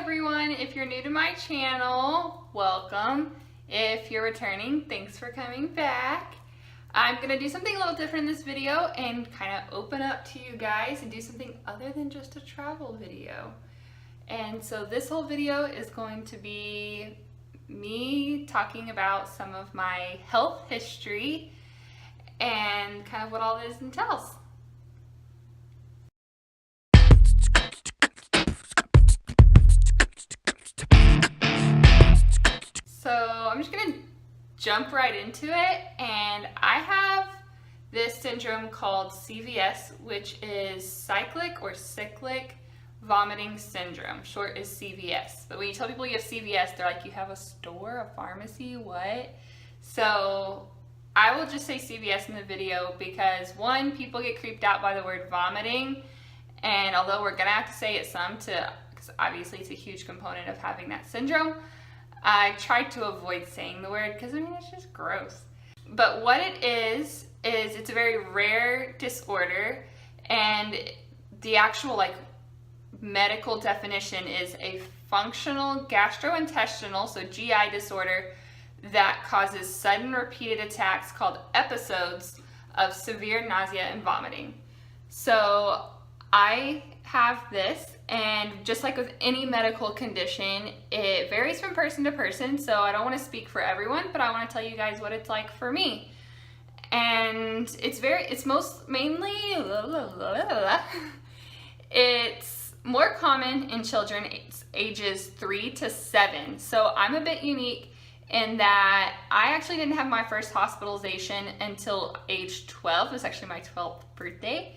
everyone. If you're new to my channel, welcome. If you're returning, thanks for coming back. I'm gonna do something a little different in this video and kind of open up to you guys and do something other than just a travel video. And so this whole video is going to be me talking about some of my health history and kind of what all this entails. So I'm just gonna jump right into it, and I have this syndrome called CVS, which is cyclic or cyclic vomiting syndrome. Short is CVS. But when you tell people you have CVS, they're like, you have a store, a pharmacy, what? So I will just say CVS in the video because one, people get creeped out by the word vomiting, and although we're gonna have to say it some because obviously it's a huge component of having that syndrome, I tried to avoid saying the word because I mean it's just gross. But what it is it's a very rare disorder, and the actual medical definition is a functional gastrointestinal, so GI disorder that causes sudden repeated attacks called episodes of severe nausea and vomiting. So I have this, and just like with any medical condition, it varies from person to person, so I don't want to speak for everyone, but I want to tell you guys what it's like for me. And it's more common in children ages 3 to 7. So I'm a bit unique in that I actually didn't have my first hospitalization until age 12. It was actually my 12th birthday.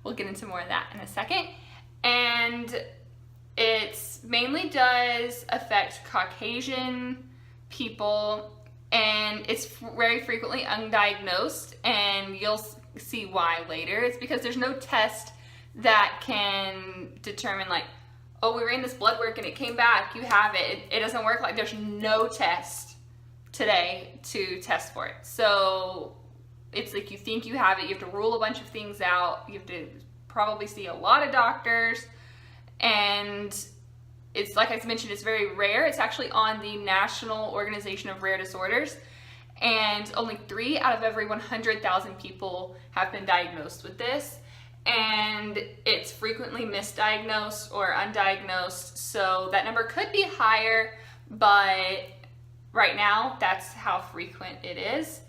We'll get into more of that in a second. And it mainly does affect Caucasian people, and it's very frequently undiagnosed, and you'll see why later. It's because there's no test that can determine oh, we ran this blood work and it came back, you have it. It doesn't work there's no test today to test for it. So it's you think you have it, you have to rule a bunch of things out, you have to probably see a lot of doctors, and it's like I mentioned, it's very rare. It's actually on the National Organization of Rare Disorders, and only 3 out of every 100,000 people have been diagnosed with this, and it's frequently misdiagnosed or undiagnosed, so that number could be higher, but right now that's how frequent it is.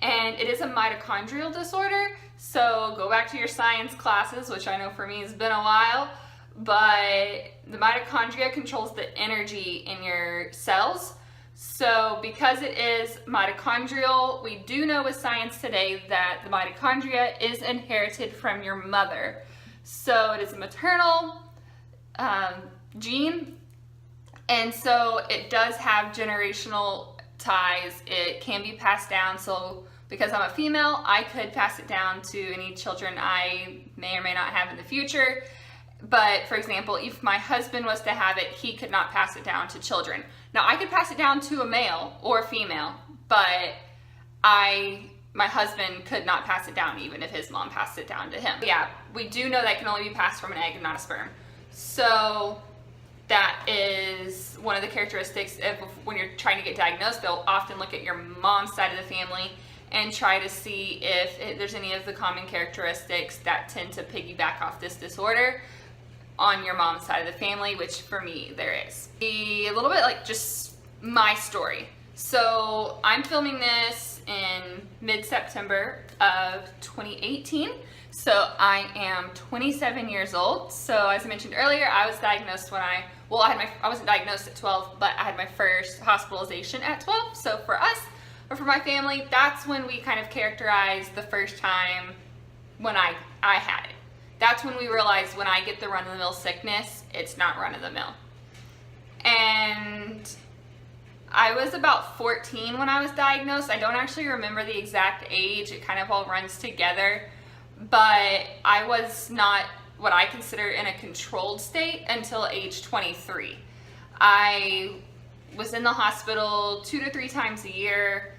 And it is a mitochondrial disorder, so go back to your science classes, which I know for me has been a while, but the mitochondria controls the energy in your cells. So because it is mitochondrial, we do know with science today that the mitochondria is inherited from your mother. So it is a maternal gene, and so it does have generational ties. It can be passed down, so because I'm a female, I could pass it down to any children I may or may not have in the future. But for example, if my husband was to have it, he could not pass it down to children. Now I could pass it down to a male or a female, but my husband could not pass it down even if his mom passed it down to him. Yeah, we do know that can only be passed from an egg and not a sperm. So that is one of the characteristics of when you're trying to get diagnosed. They'll often look at your mom's side of the family and try to see if there's any of the common characteristics that tend to piggyback off this disorder on your mom's side of the family, which for me there is. A little bit just my story. So I'm filming this in mid-September of 2018. So I am 27 years old. So as I mentioned earlier, I was diagnosed I wasn't diagnosed at 12, but I had my first hospitalization at 12. So for us, or for my family, that's when we kind of characterized the first time when I had it. That's when we realized when I get the run-of-the-mill sickness, it's not run-of-the-mill. And I was about 14 when I was diagnosed. I don't actually remember the exact age. It kind of all runs together. But I was not what I consider in a controlled state until age 23. I was in the hospital 2 to 3 times a year.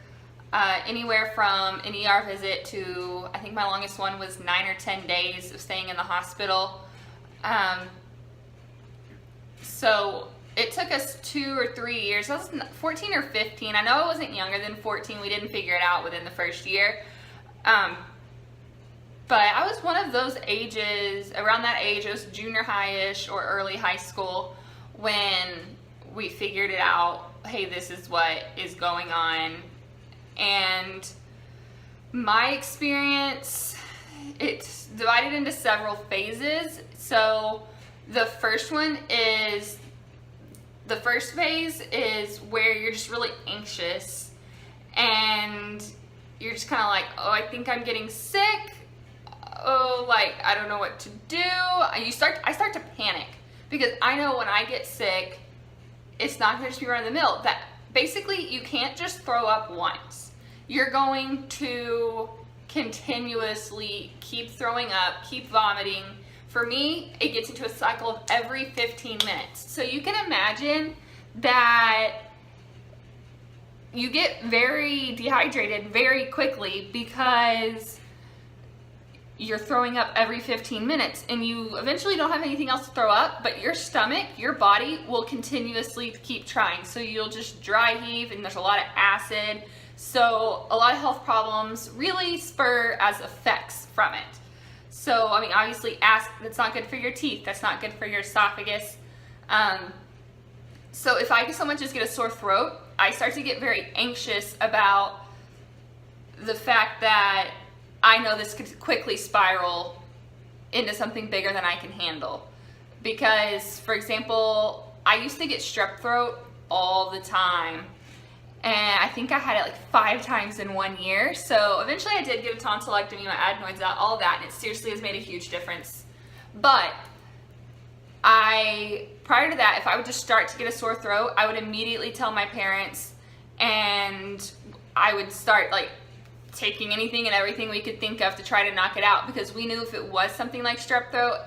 Anywhere from an ER visit to, I think my longest one was 9 or 10 days of staying in the hospital. So it took us 2 or 3 years. I was 14 or 15. I know I wasn't younger than 14. We didn't figure it out within the first year. But I was one of those ages, around that age, it was junior high-ish or early high school, when we figured it out, hey, this is what is going on. And my experience, it's divided into several phases. So the first phase is where you're just really anxious and you're just kind of like, oh, I think I'm getting sick. Oh, like, I don't know what to do. I start to panic because I know when I get sick, it's not going to just be run of the mill. That basically you can't just throw up once. You're going to continuously keep throwing up, keep vomiting. For me, it gets into a cycle of every 15 minutes. So you can imagine that you get very dehydrated very quickly because you're throwing up every 15 minutes and you eventually don't have anything else to throw up, but your stomach, your body will continuously keep trying. So you'll just dry heave and there's a lot of acid. So a lot of health problems really spur as effects from it. So, I mean, obviously that's not good for your teeth. That's not good for your esophagus. So if I so much as get a sore throat, I start to get very anxious about the fact that I know this could quickly spiral into something bigger than I can handle. Because, for example, I used to get strep throat all the time. And I think I had it like 5 times in 1 year. So eventually I did get a tonsillectomy, my adenoids out, all that, and it seriously has made a huge difference. But prior to that, if I would just start to get a sore throat, I would immediately tell my parents, and I would start like taking anything and everything we could think of to try to knock it out, because we knew if it was something like strep throat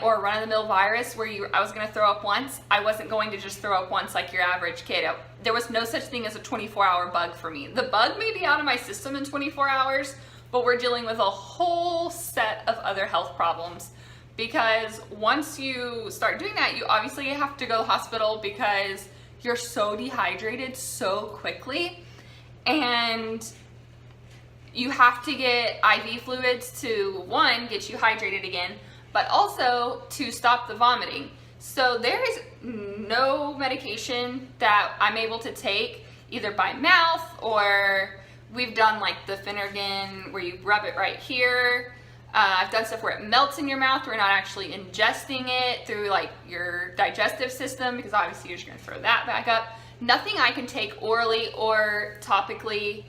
or run-of-the-mill virus where I was going to throw up once, I wasn't going to just throw up once like your average kid. There was no such thing as a 24-hour bug for me. The bug may be out of my system in 24 hours, but we're dealing with a whole set of other health problems, because once you start doing that, you obviously have to go to the hospital because you're so dehydrated so quickly, and you have to get IV fluids to, one, get you hydrated again, but also to stop the vomiting. So there is no medication that I'm able to take either by mouth, or we've done like the Finnergan where you rub it right here. I've done stuff where it melts in your mouth. We're not actually ingesting it through like your digestive system, because obviously you're just gonna throw that back up. Nothing I can take orally or topically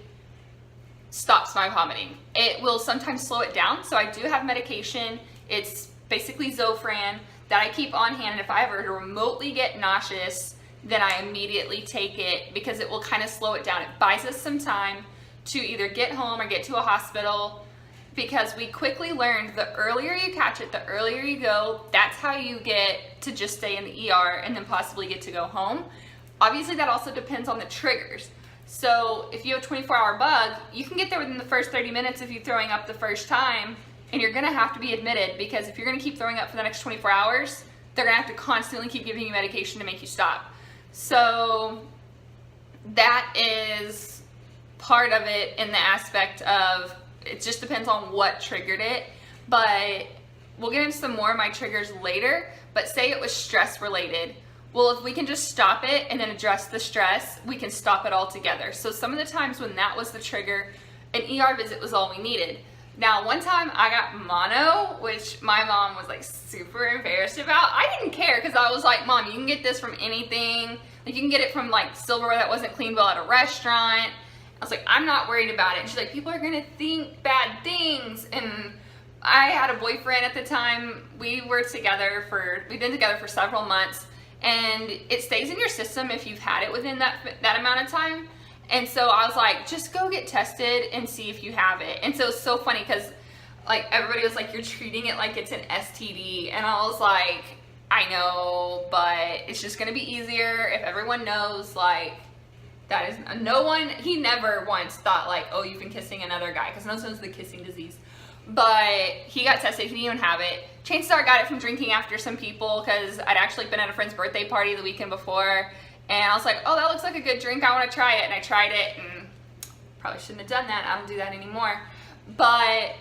stops my vomiting. It will sometimes slow it down. So I do have medication. It's basically Zofran that I keep on hand, and if I ever remotely get nauseous, then I immediately take it, because it will kind of slow it down. It buys us some time to either get home or get to a hospital, because we quickly learned the earlier you catch it, the earlier you go. That's how you get to just stay in the ER and then possibly get to go home. Obviously that also depends on the triggers. So if you have a 24-hour bug, you can get there within the first 30 minutes if you're throwing up the first time, and you're gonna have to be admitted, because if you're gonna keep throwing up for the next 24 hours, they're gonna have to constantly keep giving you medication to make you stop. So that is part of it, in the aspect of, it just depends on what triggered it. But we'll get into some more of my triggers later. But say it was stress related. Well, if we can just stop it and then address the stress, we can stop it altogether. So some of the times when that was the trigger, an ER visit was all we needed. Now, one time I got mono, which my mom was like super embarrassed about. I didn't care, because I was like, Mom, you can get this from anything. Like, you can get it from like silverware that wasn't cleaned well at a restaurant. I was like, I'm not worried about it. And she's like, people are gonna think bad things. And I had a boyfriend at the time. We've been together for several months, and it stays in your system if you've had it within that amount of time. And so I was like, just go get tested and see if you have it. And so it's so funny, because like everybody was like, you're treating it like it's an STD. And I was like, I know, but it's just gonna be easier if everyone knows, like, that is he never once thought like, oh, you've been kissing another guy, because no one's the kissing disease. But he got tested, he didn't even have it. chances are I got it from drinking after some people, because I'd actually been at a friend's birthday party the weekend before, and I was like, oh, that looks like a good drink, I want to try it, and I tried it, and probably shouldn't have done that. I don't do that anymore. But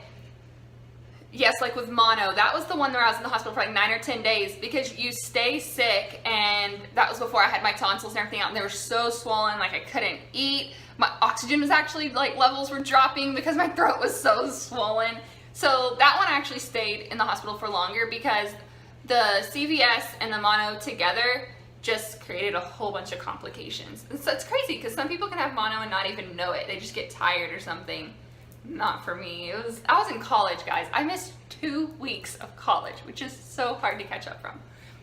yes, like with mono, that was the one where I was in the hospital for like 9 or 10 days, because you stay sick, and that was before I had my tonsils and everything out, and they were so swollen, like I couldn't eat. My oxygen was actually, like, levels were dropping because my throat was so swollen. So that one actually stayed in the hospital for longer, because the CVS and the mono together just created a whole bunch of complications. And so it's crazy, because some people can have mono and not even know it. They just get tired or something. Not for me. I was in college, guys. I missed 2 weeks of college, which is so hard to catch up from.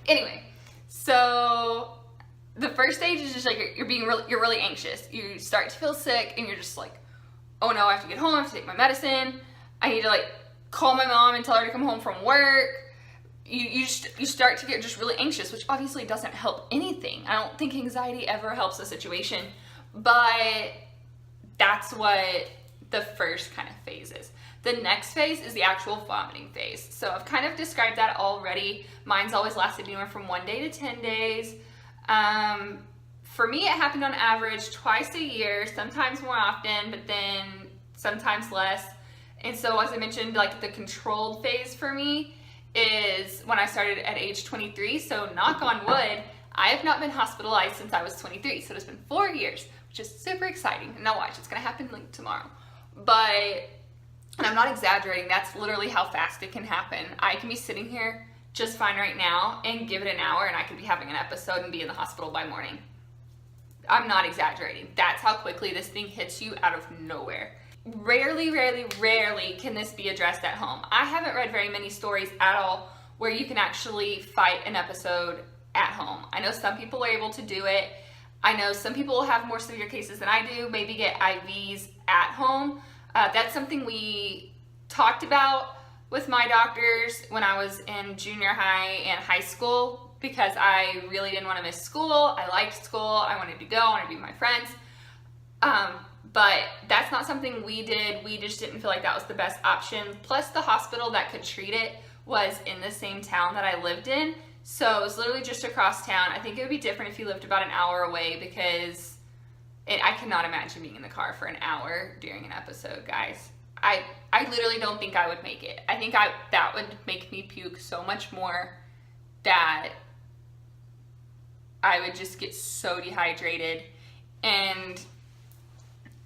Anyway, so the first stage is just like you're really anxious. You start to feel sick, and you're just like, oh no, I have to get home, I have to take my medicine. I need to like call my mom and tell her to come home from work. You start to get just really anxious, which obviously doesn't help anything. I don't think anxiety ever helps a situation, but that's what the first kind of phase is. The next phase is the actual vomiting phase. So I've kind of described that already. Mine's always lasted anywhere from 1 day to 10 days. For me, it happened on average twice a year, sometimes more often, but then sometimes less. And so, as I mentioned, like the controlled phase for me is when I started at age 23. So knock on wood, I have not been hospitalized since I was 23. So it's been 4 years, which is super exciting. And now watch, it's gonna happen like tomorrow. But, and I'm not exaggerating, that's literally how fast it can happen. I can be sitting here just fine right now, and give it an hour and I could be having an episode and be in the hospital by morning. I'm not exaggerating. That's how quickly this thing hits you out of nowhere. Rarely can this be addressed at home. I haven't read very many stories at all where you can actually fight an episode at home. I know some people are able to do it. I know some people have more severe cases than I do, maybe get IVs at home. That's something we talked about with my doctors when I was in junior high and high school, because I really didn't want to miss school. I liked school. I wanted to go. I wanted to be with my friends. But that's not something we did. We just didn't feel like that was the best option. Plus, the hospital that could treat it was in the same town that I lived in. So it was literally just across town. I think it would be different if you lived about an hour away, because I cannot imagine being in the car for an hour during an episode, guys. I literally don't think I would make it. I think that would make me puke so much more that I would just get so dehydrated. And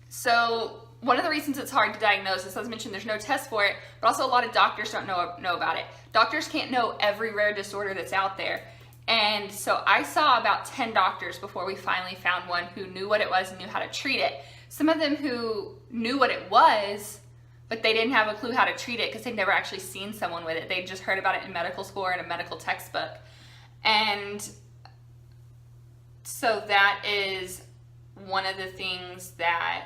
so one of the reasons it's hard to diagnose is, as I mentioned, there's no test for it, but also a lot of doctors don't know about it. Doctors can't know every rare disorder that's out there. And so I saw about 10 doctors before we finally found one who knew what it was and knew how to treat it. Some of them who knew what it was, but they didn't have a clue how to treat it because they'd never actually seen someone with it. They just heard about it in medical school or in a medical textbook. And so that is one of the things that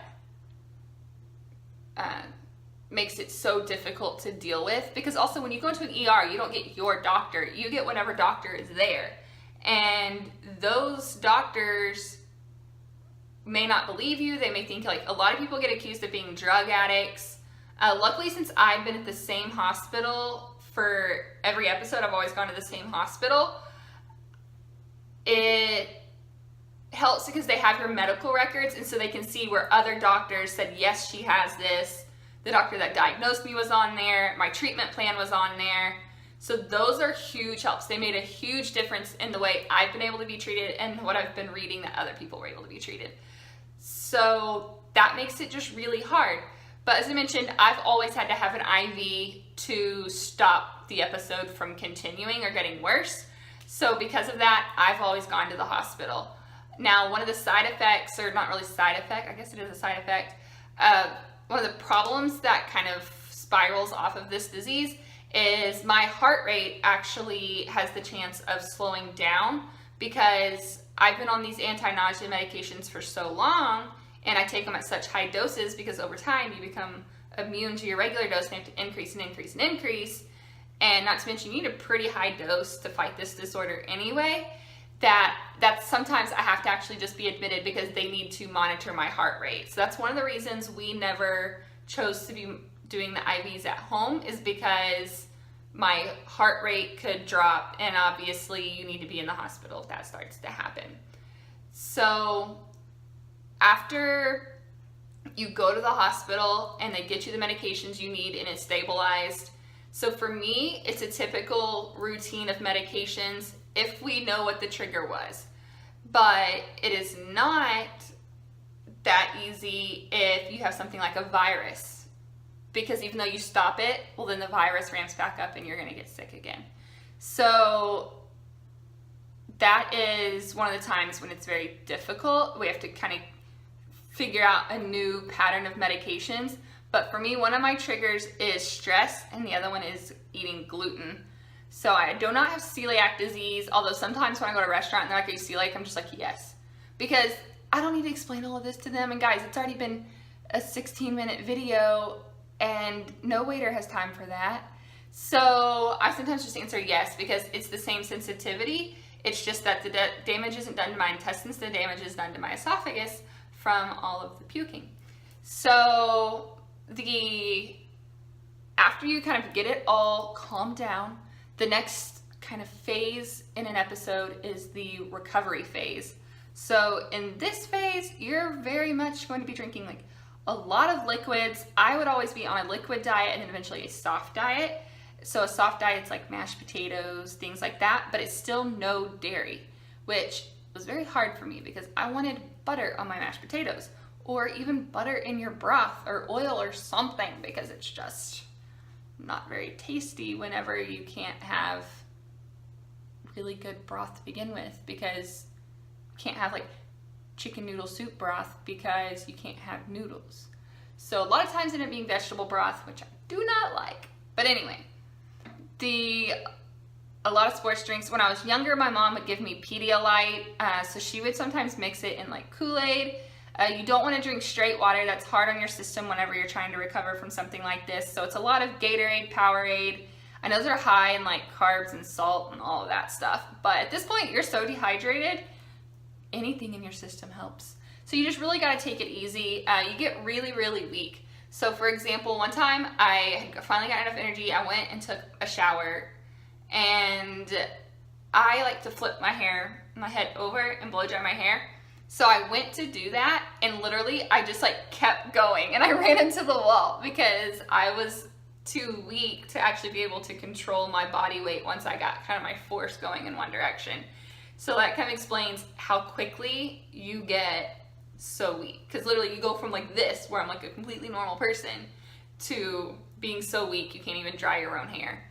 makes it so difficult to deal with, because also when you go into an ER, you don't get your doctor, you get whatever doctor is there. And those doctors may not believe you. They may think, like, a lot of people get accused of being drug addicts. Luckily, since I've been at the same hospital for every episode, I've always gone to the same hospital. It helps because they have your medical records, and so they can see where other doctors said, yes, she has this. The doctor that diagnosed me was on there. My treatment plan was on there. So those are huge helps. They made a huge difference in the way I've been able to be treated and what I've been reading that other people were able to be treated. So that makes it just really hard. But as I mentioned, I've always had to have an IV to stop the episode from continuing or getting worse. So because of that, I've always gone to the hospital. Now, one of the side effects, or not really side effect, I guess it is a side effect, one of the problems that kind of spirals off of this disease is my heart rate actually has the chance of slowing down, because I've been on these anti-nausea medications for so long, and I take them at such high doses because over time you become immune to your regular dose and you have to increase and increase and increase. And not to mention, you need a pretty high dose to fight this disorder anyway, that sometimes I have to actually just be admitted because they need to monitor my heart rate. So that's one of the reasons we never chose to be doing the IVs at home, is because my heart rate could drop, and obviously you need to be in the hospital if that starts to happen. So after you go to the hospital and they get you the medications you need and it's stabilized. So for me, it's a typical routine of medications if we know what the trigger was. But it is not that easy if you have something like a virus, because even though you stop it, well, then the virus ramps back up and you're going to get sick again. So that is one of the times when it's very difficult. We have to kind of figure out a new pattern of medications. But for me, one of my triggers is stress, and the other one is eating gluten. So I do not have celiac disease, although sometimes when I go to a restaurant and they're like, "Are you celiac?" I'm just like, yes. Because I don't need to explain all of this to them. And guys, it's already been a 16-minute video and no waiter has time for that. So I sometimes just answer yes, because it's the same sensitivity. It's just that the damage isn't done to my intestines, the damage is done to my esophagus from all of the puking. So after you kind of get it all calmed down, the next kind of phase in an episode is the recovery phase. So in this phase, you're very much going to be drinking like a lot of liquids. I would always be on a liquid diet and then eventually a soft diet. So a soft diet's like mashed potatoes, things like that, but it's still no dairy, which was very hard for me because I wanted butter on my mashed potatoes, or even butter in your broth or oil or something, because it's just not very tasty whenever you can't have really good broth to begin with, because you can't have like chicken noodle soup broth because you can't have noodles. So a lot of times it ended up being vegetable broth, which I do not like. But anyway, a lot of sports drinks. When I was younger, my mom would give me Pedialyte, so she would sometimes mix it in like Kool-Aid. You don't want to drink straight water. That's hard on your system whenever you're trying to recover from something like this. So it's a lot of Gatorade, Powerade. I know those are high in like carbs and salt and all of that stuff, but at this point you're so dehydrated, anything in your system helps. So you just really got to take it easy. You get really, really weak. So for example, one time I finally got enough energy. I went and took a shower, and I like to flip my head over and blow dry my hair. So I went to do that, and literally I just like kept going, and I ran into the wall because I was too weak to actually be able to control my body weight once I got kind of my force going in one direction. So that kind of explains how quickly you get so weak, because literally you go from like this, where I'm like a completely normal person, to being so weak you can't even dry your own hair.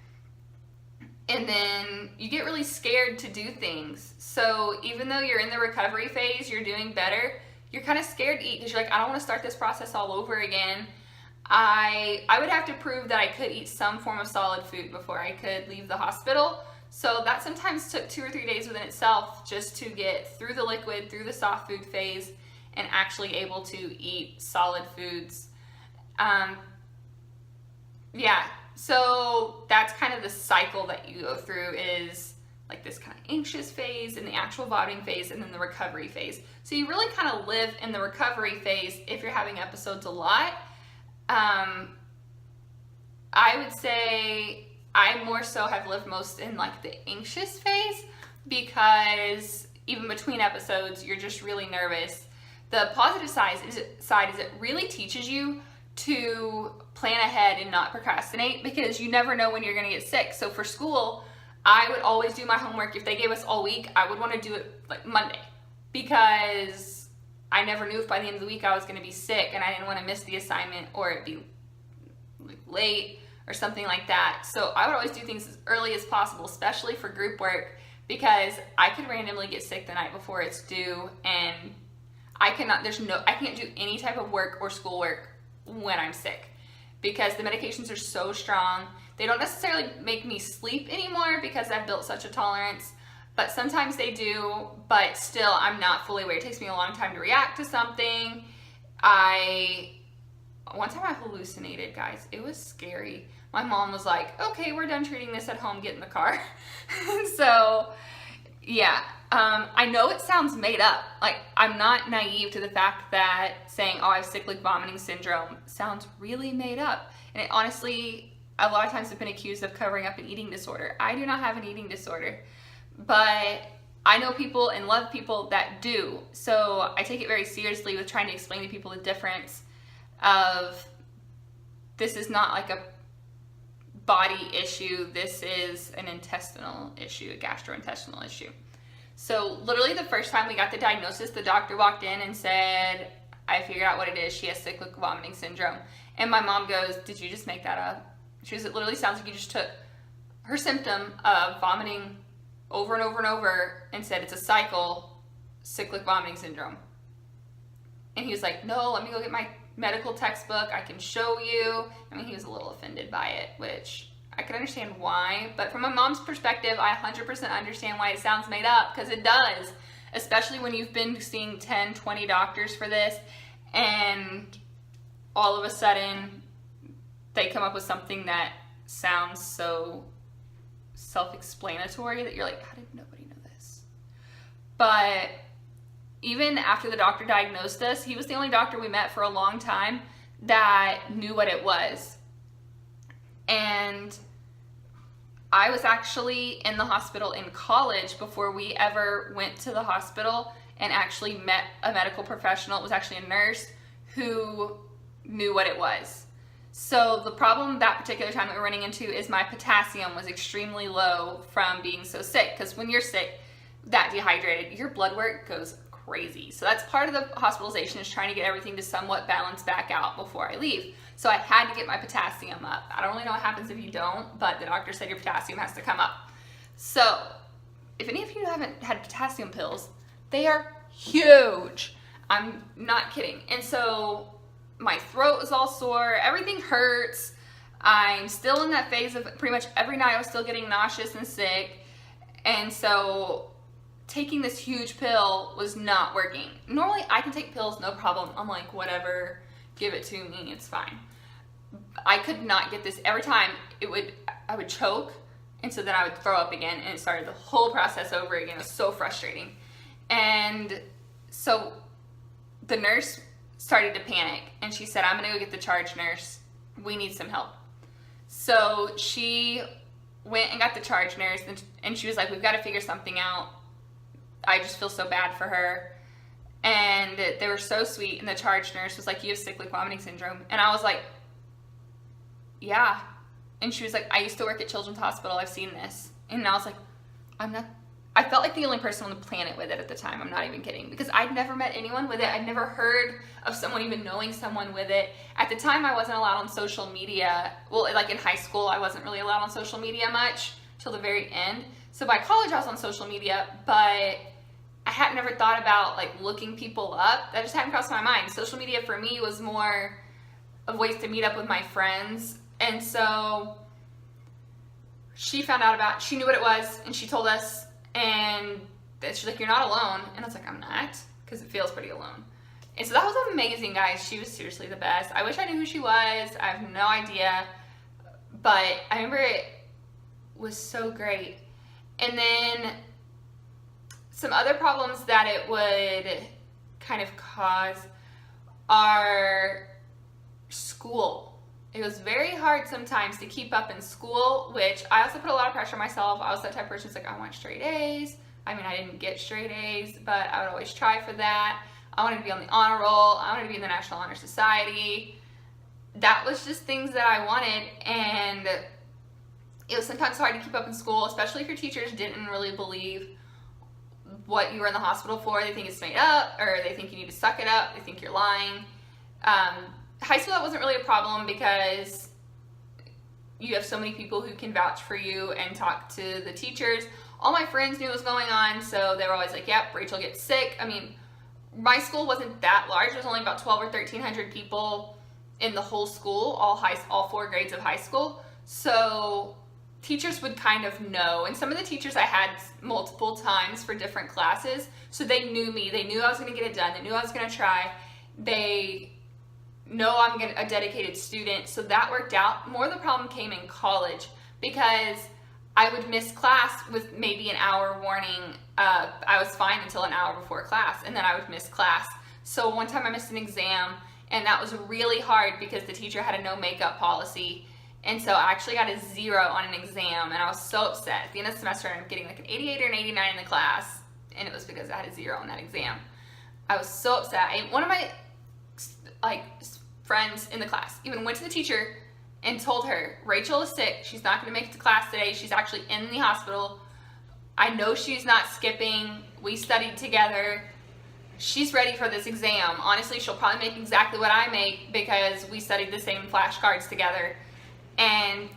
And then you get really scared to do things. So even though you're in the recovery phase, you're doing better, you're kind of scared to eat because you're like, I don't want to start this process all over again. I would have to prove that I could eat some form of solid food before I could leave the hospital. So that sometimes took 2 or 3 days within itself just to get through the liquid, through the soft food phase, and actually able to eat solid foods. Yeah, so that's kind of the cycle that you go through, is like this kind of anxious phase and the actual vomiting phase and then the recovery phase. So you really kind of live in the recovery phase if you're having episodes a lot. I would say I more so have lived most in like the anxious phase, because even between episodes, you're just really nervous. The positive side is it really teaches you to plan ahead and not procrastinate, because you never know when you're going to get sick. So for school, I would always do my homework. If they gave us all week, I would want to do it like Monday, because I never knew if by the end of the week I was going to be sick and I didn't want to miss the assignment or it be late or something like that. So I would always do things as early as possible, especially for group work, because I could randomly get sick the night before it's due, and I can't do any type of work or schoolwork when I'm sick, because the medications are so strong. They don't necessarily make me sleep anymore because I've built such a tolerance, but sometimes they do, but still I'm not fully aware. It takes me a long time to react to something. One time I hallucinated, guys. It was scary. My mom was like, okay, we're done treating this at home, get in the car. So yeah, I know it sounds made up. Like, I'm not naive to the fact that saying, oh, I have cyclic vomiting syndrome sounds really made up. And it honestly, a lot of times have been accused of covering up an eating disorder. I do not have an eating disorder, but I know people and love people that do. So I take it very seriously with trying to explain to people the difference of this is not like a body issue. This is an intestinal issue, a gastrointestinal issue. So literally the first time we got the diagnosis, the doctor walked in and said, I figured out what it is. She has cyclic vomiting syndrome. And my mom goes, did you just make that up? She goes, it literally sounds like you just took her symptom of vomiting over and over and over and said it's a cycle, cyclic vomiting syndrome. And he was like, no, let me go get my medical textbook. I can show you. I mean, he was a little offended by it, which I could understand why. But from my mom's perspective, I 100% understand why it sounds made up, because it does. Especially when you've been seeing 10, 20 doctors for this, and all of a sudden they come up with something that sounds so self-explanatory that you're like, how did nobody know this? But even after the doctor diagnosed us, he was the only doctor we met for a long time that knew what it was. And I was actually in the hospital in college before we ever went to the hospital and actually met a medical professional. It was actually a nurse who knew what it was. So the problem that particular time that we're running into is my potassium was extremely low from being so sick. Because when you're sick, that dehydrated, your blood work goes crazy. So that's part of the hospitalization, is trying to get everything to somewhat balance back out before I leave. So I had to get my potassium up. I don't really know what happens if you don't, but the doctor said your potassium has to come up. So if any of you haven't had potassium pills, they are huge. I'm not kidding. And so my throat is all sore, everything hurts. I'm still in that phase of pretty much every night I was still getting nauseous and sick. And so taking this huge pill was not working. Normally I can take pills, no problem. I'm like, whatever, give it to me, it's fine. I could not get this. Every time I would choke, and so then I would throw up again, and it started the whole process over again. It was so frustrating. And so the nurse started to panic, and she said, I'm gonna go get the charge nurse. We need some help. So she went and got the charge nurse, and she was like, we've got to figure something out. I just feel so bad for her. And they were so sweet, and the charge nurse was like, you have cyclic vomiting syndrome. And I was like, yeah. And she was like, I used to work at Children's Hospital, I've seen this. And I was like, I felt like the only person on the planet with it at the time. I'm not even kidding, because I'd never met anyone with it. I'd never heard of someone even knowing someone with it. At the time, I wasn't allowed on social media. Well, like in high school, I wasn't really allowed on social media much till the very end. So by college, I was on social media, but I had never thought about like looking people up. That just hadn't crossed my mind. Social media for me was more of ways to meet up with my friends. And so she found out about, she knew what it was, and she told us, and she's like, you're not alone. And I was like, I'm not, because it feels pretty alone. And so that was amazing, guys. She was seriously the best. I wish I knew who she was. I have no idea, but I remember it was so great. And then some other problems that it would kind of cause are school. It was very hard sometimes to keep up in school, which I also put a lot of pressure on myself. I was that type of person who's like, I want straight A's. I mean, I didn't get straight A's, but I would always try for that. I wanted to be on the honor roll. I wanted to be in the National Honor Society. That was just things that I wanted, and it was sometimes hard to keep up in school, especially if your teachers didn't really believe what you were in the hospital for. They think it's made up, or they think you need to suck it up. They think you're lying. High school, that wasn't really a problem because you have so many people who can vouch for you and talk to the teachers. All my friends knew what was going on, so they were always like, yep, Rachel gets sick. I mean, my school wasn't that large. There's only about 12 or 1,300 people in the whole school, all 4 grades of high school. So teachers would kind of know, and some of the teachers I had multiple times for different classes, so they knew me. They knew I was going to get it done. They knew I was going to try. They know I'm a dedicated student, so that worked out. More of the problem came in college, because I would miss class with maybe an hour warning. I was fine until an hour before class, and then I would miss class. So one time I missed an exam, and that was really hard because the teacher had a no makeup policy, And so I actually got a 0 on an exam, and I was so upset. At the end of the semester, I'm getting like an 88 or an 89 in the class, and it was because I had a 0 on that exam. I was so upset. One of my friends in the class even went to the teacher and told her, Rachel is sick. She's not going to make it to class today. She's actually in the hospital. I know she's not skipping. We studied together. She's ready for this exam. Honestly, she'll probably make exactly what I make because we studied the same flashcards together. And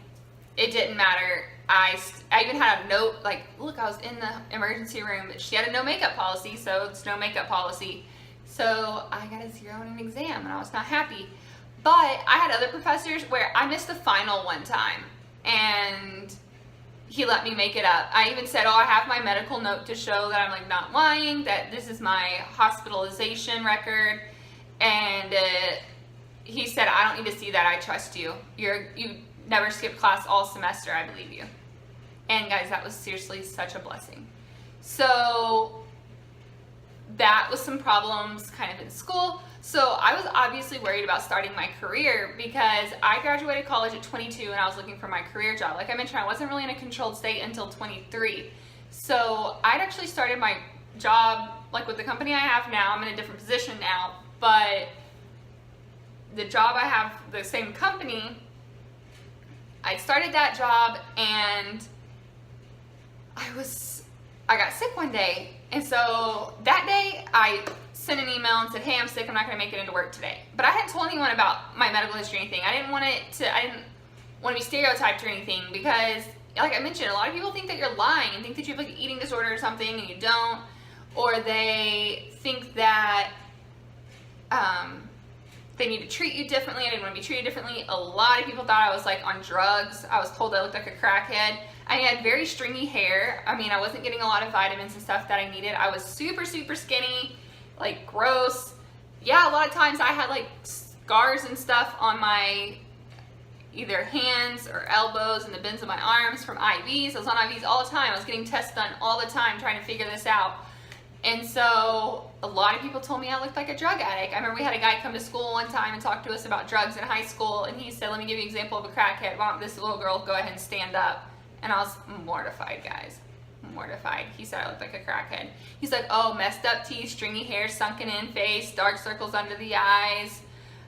it didn't matter. I even had a note, like, look, I was in the emergency room. She had a no makeup policy, so it's no makeup policy. So I got a 0 on an exam, and I was not happy. But I had other professors where I missed the final one time, and he let me make it up. I even said, oh, I have my medical note to show that I'm like not lying, that this is my hospitalization record. And he said, I don't need to see that. I trust you. You never skipped class all semester. I believe you. And guys, that was seriously such a blessing. So that was some problems kind of in school. So I was obviously worried about starting my career because I graduated college at 22 and I was looking for my career job. Like I mentioned, I wasn't really in a controlled state until 23. So I'd actually started my job like with the company I have now. I'm in a different position now, but the job I have, the same company, I started that job and I got sick one day. And so that day I sent an email and said, hey, I'm sick, I'm not gonna make it into work today. But I hadn't told anyone about my medical history or anything. I didn't want to be stereotyped or anything because, like I mentioned, a lot of people think that you're lying and think that you have like an eating disorder or something and you don't, or they think that they need to treat you differently. I didn't want to be treated differently. A lot of people thought I was like on drugs. I was told I looked like a crackhead. I had very stringy hair. I mean, I wasn't getting a lot of vitamins and stuff that I needed. I was super, super skinny, like gross. Yeah, a lot of times I had like scars and stuff on my either hands or elbows and the bends of my arms from IVs. I was on IVs all the time. I was getting tests done all the time trying to figure this out. And so a lot of people told me I looked like a drug addict. I remember we had a guy come to school one time and talk to us about drugs in high school, and he said, let me give you an example of a crackhead. Why don't this little girl go ahead and stand up? And I was mortified, guys. Mortified. He said I looked like a crackhead. He's like, oh, messed up teeth, stringy hair, sunken in face, dark circles under the eyes,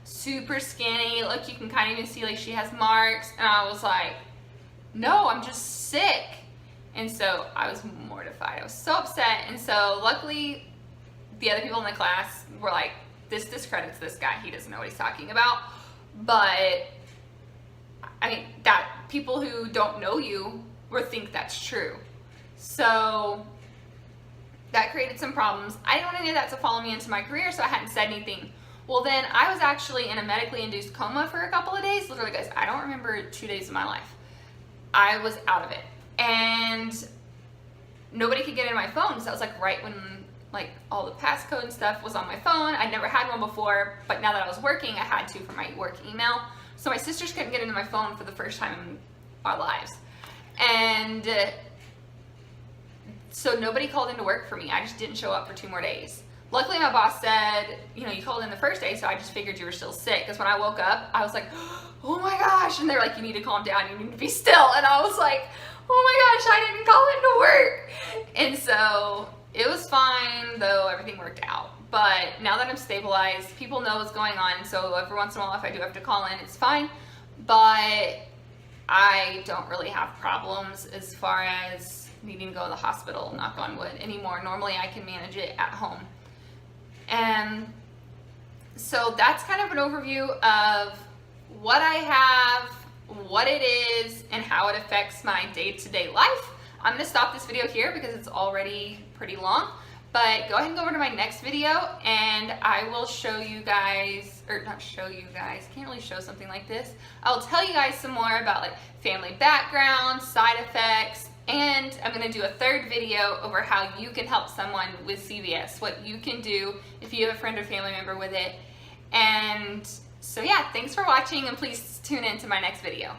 super skinny. Look, you can kind of even see like she has marks. And I was like, no, I'm just sick. And so I was mortified. I was so upset. And so luckily the other people in the class were like, this discredits this guy. He doesn't know what he's talking about. But I mean, that people who don't know you will think that's true. So that created some problems. I didn't want any of that to follow me into my career, so I hadn't said anything. Well, then I was actually in a medically induced coma for a couple of days. Literally, guys, I don't remember 2 days of my life. I was out of it. And nobody could get into my phone. So that was like right when like all the passcode and stuff was on my phone. I'd never had one before, but now that I was working, I had to for my work email. So my sisters couldn't get into my phone for the first time in our lives. And so nobody called into work for me. I just didn't show up for 2 more days. Luckily, my boss said, you know, you called in the first day, so I just figured you were still sick. Because when I woke up, I was like, oh my gosh. And they're like, you need to calm down. You need to be still. And I was like, oh my gosh, I didn't call into work. And so it was fine, though everything worked out. But now that I'm stabilized, people know what's going on. So every once in a while, if I do have to call in, it's fine. But I don't really have problems as far as needing to go to the hospital, knock on wood, anymore. Normally, I can manage it at home. And so that's kind of an overview of what I have, what it is, and how it affects my day-to-day life. I'm going to stop this video here because it's already pretty long. But go ahead and go over to my next video and I will show you guys, or not show you guys, can't really show something like this. I'll tell you guys some more about like family background, side effects, and I'm going to do a 3rd video over how you can help someone with CVS, what you can do if you have a friend or family member with it. And so yeah, thanks for watching and please tune in to my next video.